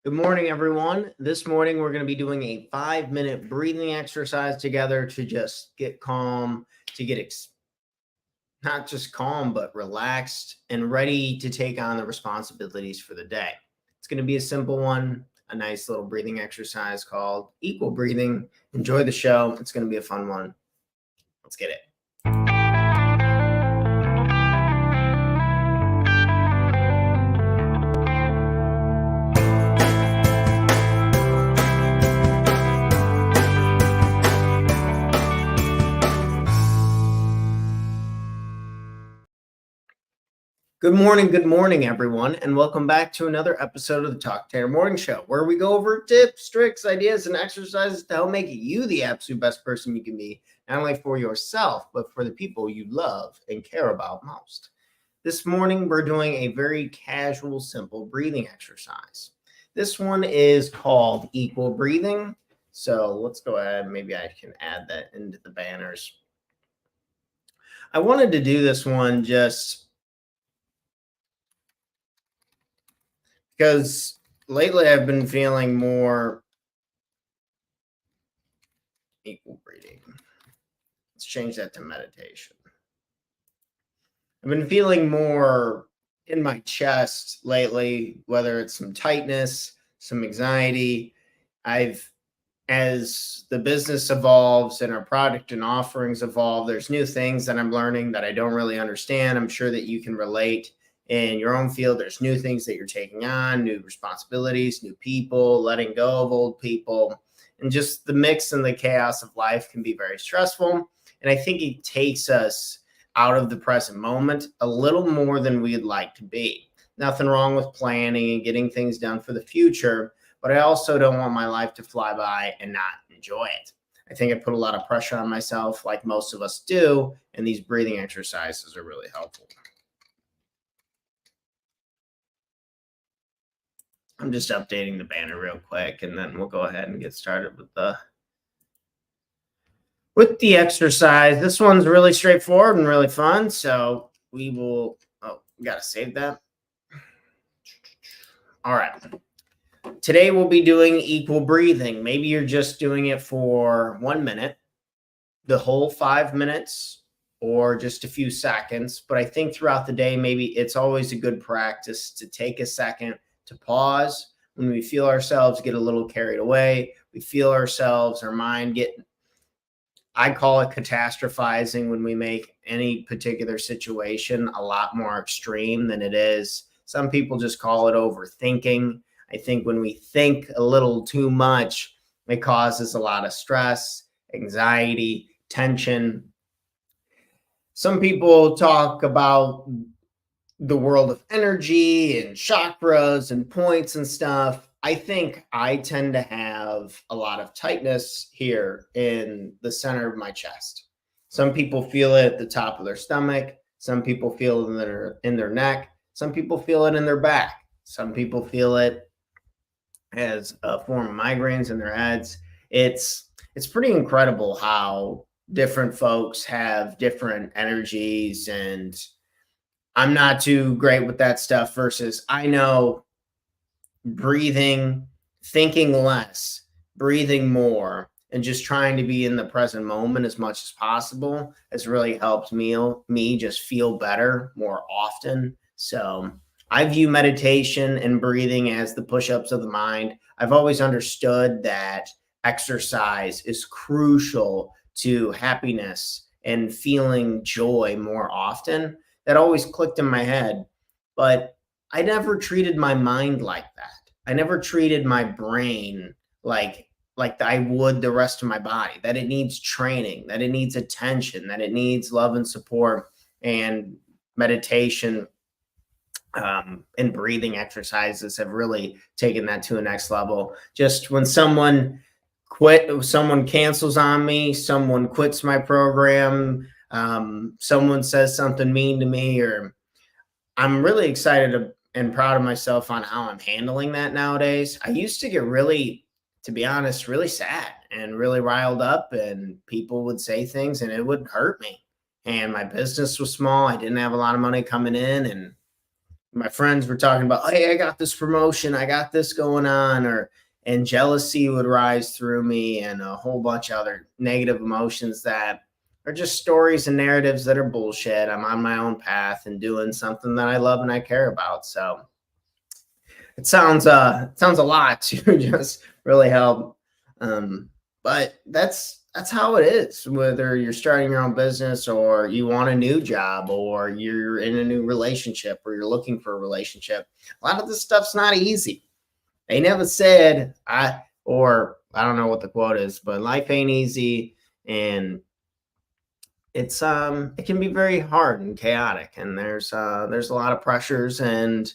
Good morning, everyone. This morning, we're going to be doing a 5-minute breathing exercise together to just get calm, to get not just calm, but relaxed and ready to take on the responsibilities for the day. It's going to be a simple one, a nice little breathing exercise called equal breathing. Enjoy the show. It's going to be a fun one. Let's get it. Good morning, everyone, and welcome back to another episode of the Talk Tanner Morning Show, where we go over tips, tricks, ideas, and exercises to help make you the absolute best person you can be, not only for yourself, but for the people you love and care about most. This morning, we're doing a very casual, simple breathing exercise. This one is called equal breathing. So let's go ahead. Maybe I can add that into the banners. I wanted to do this one just because lately I've been feeling more equal breathing. Let's change that to meditation. I've been feeling more in my chest lately, whether it's some tightness, some anxiety. As the business evolves and our product and offerings evolve, there's new things that I'm learning that I don't really understand. I'm sure that you can relate in your own field. There's new things that you're taking on, new responsibilities, new people, letting go of old people, and just the mix and the chaos of life can be very stressful. And I think it takes us out of the present moment a little more than we'd like to be. Nothing wrong with planning and getting things done for the future, but I also don't want my life to fly by and not enjoy it. I think I put a lot of pressure on myself, like most of us do, and these breathing exercises are really helpful. I'm just updating the banner real quick, and then we'll go ahead and get started with the exercise. This one's really straightforward and really fun, so we gotta save that. All right. Today we'll be doing equal breathing. Maybe you're just doing it for 1 minute, the whole 5 minutes, or just a few seconds. But I think throughout the day, maybe it's always a good practice to take a second to pause when we feel ourselves get a little carried away. We feel ourselves, our mind get, I call it catastrophizing, when we make any particular situation a lot more extreme than it is. Some people just call it overthinking. I think when we think a little too much, it causes a lot of stress, anxiety, tension. Some people talk about the world of energy and chakras and points and stuff. I think I tend to have a lot of tightness here in the center of my chest. Some people feel it at the top of their stomach. Some people feel it in their neck. Some people feel it in their back. Some people feel it as a form of migraines in their heads. It's pretty incredible how different folks have different energies, and I'm not too great with that stuff versus I know breathing, thinking less, breathing more, and just trying to be in the present moment as much as possible has really helped me just feel better more often. So I view meditation and breathing as the push-ups of the mind. I've always understood that exercise is crucial to happiness and feeling joy more often. That always clicked in my head, but I never treated my mind like that. I never treated my brain like I would the rest of my body, that it needs training, that it needs attention, that it needs love and support, and meditation and breathing exercises have really taken that to a next level. Just when someone cancels on me, someone quits my program, someone says something mean to me, or I'm really excited and proud of myself on how I'm handling that nowadays. I used to get really, to be honest, really sad and really riled up, and people would say things and it would hurt me. And my business was small. I didn't have a lot of money coming in, and my friends were talking about, hey, I got this promotion, I got this going on, and jealousy would rise through me and a whole bunch of other negative emotions that are just stories and narratives that are bullshit. I'm on my own path and doing something that I love and I care about. So it sounds a lot to just really help. But that's how it is, whether you're starting your own business or you want a new job or you're in a new relationship or you're looking for a relationship. A lot of this stuff's not easy. They never said I don't know what the quote is, but life ain't easy, and it can be very hard and chaotic, and there's a lot of pressures and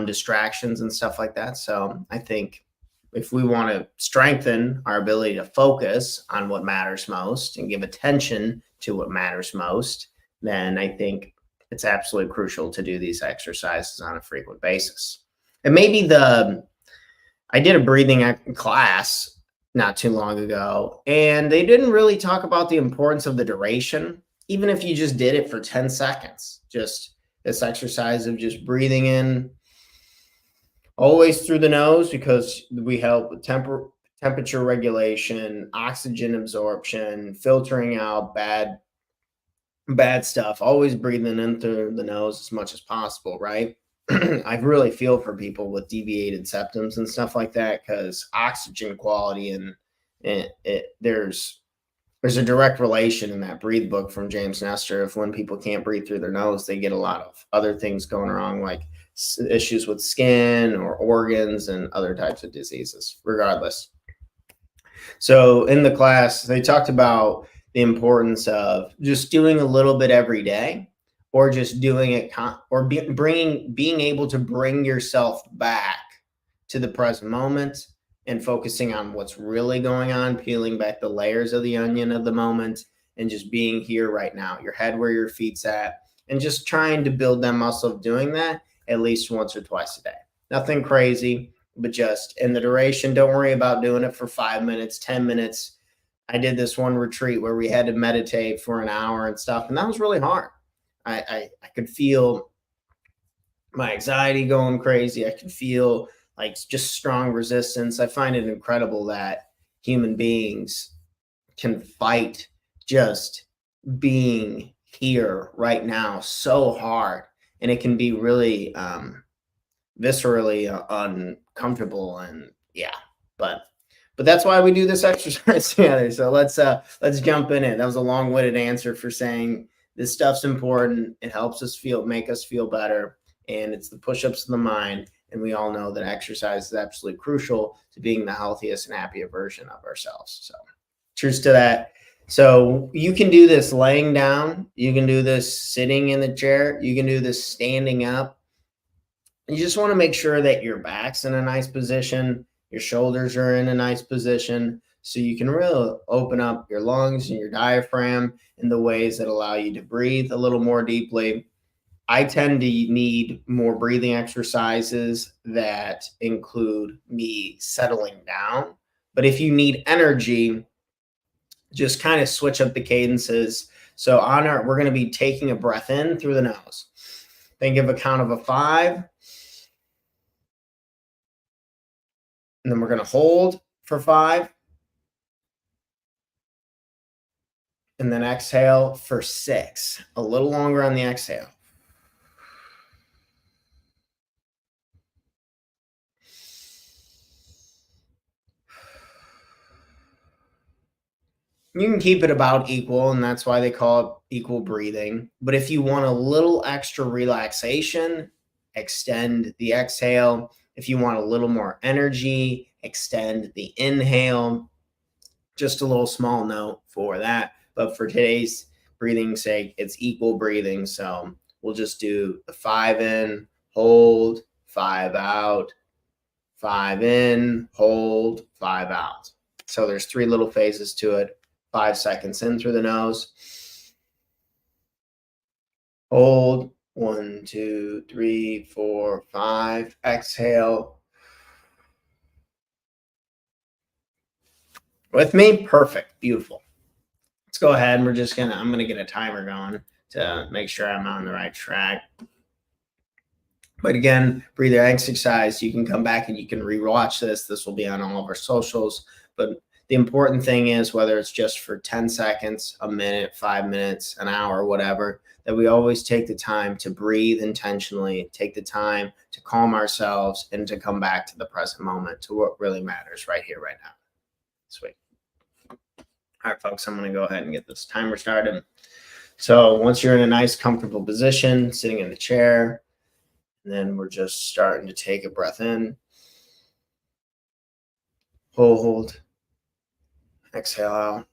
distractions and stuff like that. So I think if we want to strengthen our ability to focus on what matters most and give attention to what matters most, then I think it's absolutely crucial to do these exercises on a frequent basis. And maybe I did a breathing class not too long ago, and they didn't really talk about the importance of the duration, even if you just did it for 10 seconds. Just this exercise of just breathing in always through the nose, because we help with temperature regulation, oxygen absorption, filtering out bad stuff, always breathing in through the nose as much as possible, right? I really feel for people with deviated septums and stuff like that, because oxygen quality and there's a direct relation in that Breathe book from James Nestor. If when people can't breathe through their nose, they get a lot of other things going wrong, like issues with skin or organs and other types of diseases, regardless. So in the class, they talked about the importance of just doing a little bit every day, or just doing it being able to bring yourself back to the present moment and focusing on what's really going on, peeling back the layers of the onion of the moment, and just being here right now, your head where your feet's at, and just trying to build that muscle of doing that at least once or twice a day. Nothing crazy, but just in the duration. Don't worry about doing it for 5 minutes, 10 minutes. I did this one retreat where we had to meditate for an hour and stuff, and that was really hard. I could feel my anxiety going crazy. I could feel like just strong resistance. I find it incredible that human beings can fight just being here right now so hard, and it can be really viscerally uncomfortable. And yeah, but that's why we do this exercise together. So let's jump in it. That was a long-winded answer for saying this stuff's important. It helps us make us feel better, and it's the push-ups of the mind. And we all know that exercise is absolutely crucial to being the healthiest and happiest version of ourselves. So cheers to that. So you can do this laying down. You can do this sitting in the chair. You can do this standing up. You just want to make sure that your back's in a nice position, your shoulders are in a nice position, so you can really open up your lungs and your diaphragm in the ways that allow you to breathe a little more deeply. I tend to need more breathing exercises that include me settling down. But if you need energy, just kind of switch up the cadences. So we're going to be taking a breath in through the nose. Then give a count of a 5. And then we're going to hold for 5. And then exhale for 6. A little longer on the exhale. You can keep it about equal, and that's why they call it equal breathing. But if you want a little extra relaxation, extend the exhale. If you want a little more energy, extend the inhale. Just a little small note for that. But for today's breathing sake, it's equal breathing. So we'll just do the 5 in, hold, 5 out, 5 in, hold, 5 out. So there's 3 little phases to it. 5 seconds in through the nose. Hold. 1, 2, 3, 4, 5. Exhale. With me? Perfect. Beautiful. Let's go ahead, and I'm going to get a timer going to make sure I'm on the right track. But again, breathing exercise, you can come back and you can rewatch this. This will be on all of our socials. But the important thing is whether it's just for 10 seconds, a minute, 5 minutes, an hour, whatever, that we always take the time to breathe intentionally, take the time to calm ourselves and to come back to the present moment, to what really matters right here, right now. Sweet. All right, folks, I'm going to go ahead and get this timer started. So once you're in a nice, comfortable position, sitting in the chair, and then we're just starting to take a breath in, hold, exhale out.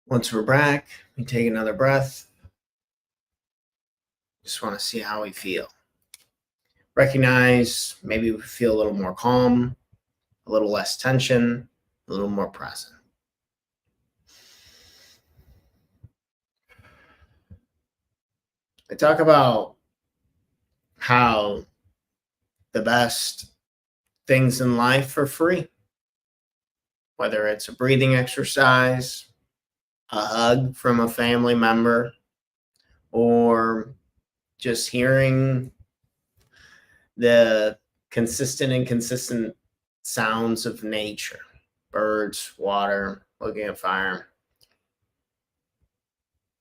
Once we're back, we take another breath. Just want to see how we feel. Recognize maybe we feel a little more calm, a little less tension, a little more present. I talk about how the best things in life are free, whether it's a breathing exercise, a hug from a family member, or just hearing the consistent sounds of nature, birds, water, looking at fire.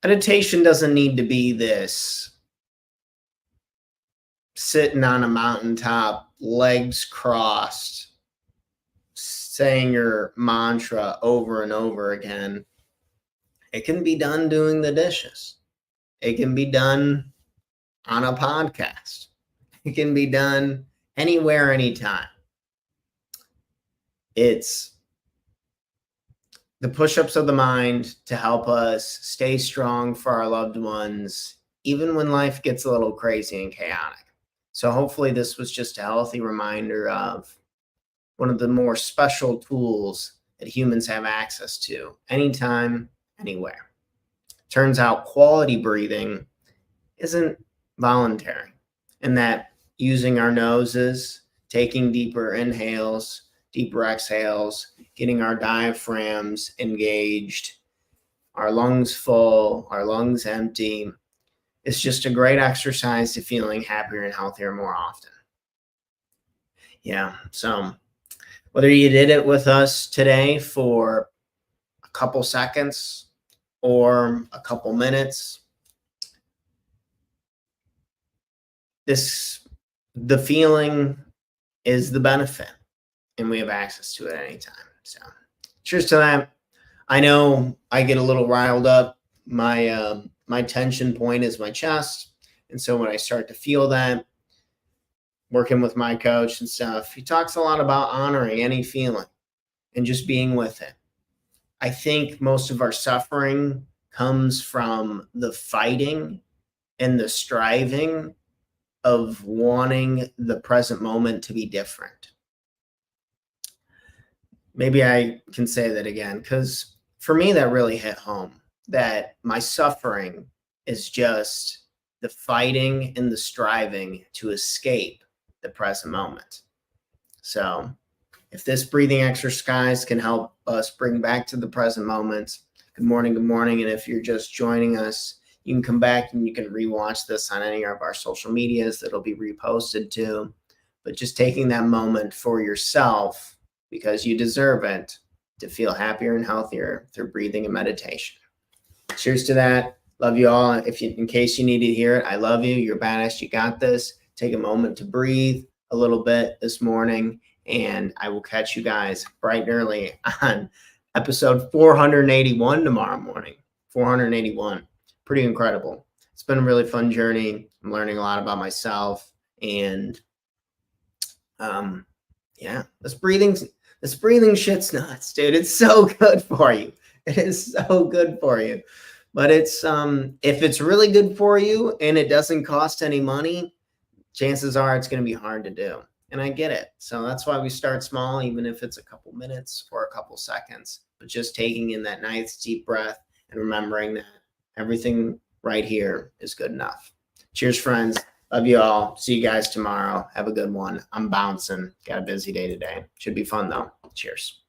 Meditation doesn't need to be this sitting on a mountaintop, legs crossed, saying your mantra over and over again. It can be done doing the dishes. It can be done on a podcast. It can be done anywhere, anytime. It's the push-ups of the mind to help us stay strong for our loved ones, even when life gets a little crazy and chaotic. So hopefully this was just a healthy reminder of one of the more special tools that humans have access to anytime, anywhere. Turns out quality breathing isn't voluntary, and that using our noses, taking deeper inhales, deeper exhales, getting our diaphragms engaged, our lungs full, our lungs empty, is just a great exercise to feeling happier and healthier more often. Yeah, so whether you did it with us today for a couple seconds or a couple minutes, the feeling is the benefit, and we have access to it anytime. So cheers to that. I know I get a little riled up. My tension point is my chest. And so when I start to feel that, working with my coach and stuff, he talks a lot about honoring any feeling and just being with it. I think most of our suffering comes from the fighting and the striving of wanting the present moment to be different. Maybe I can say that again, because for me, that really hit home, that my suffering is just the fighting and the striving to escape the present moment. So if this breathing exercise can help us bring back to the present moment, good morning, good morning. And if you're just joining us, you can come back and you can rewatch this on any of our social medias that'll be reposted to. But just taking that moment for yourself, because you deserve it, to feel happier and healthier through breathing and meditation. Cheers to that. Love you all. In case you need to hear it, I love you. You're badass. You got this. Take a moment to breathe a little bit this morning, and I will catch you guys bright and early on episode 481 tomorrow morning. 481. Pretty incredible. It's been a really fun journey. I'm learning a lot about myself, and yeah, this breathing shit's nuts, dude. It's so good for you. It is so good for you. But it's if it's really good for you and it doesn't cost any money, chances are it's going to be hard to do. And I get it. So that's why we start small, even if it's a couple minutes or a couple seconds, but just taking in that nice deep breath and remembering that everything right here is good enough. Cheers, friends. Love you all. See you guys tomorrow. Have a good one. I'm bouncing. Got a busy day today. Should be fun though. Cheers.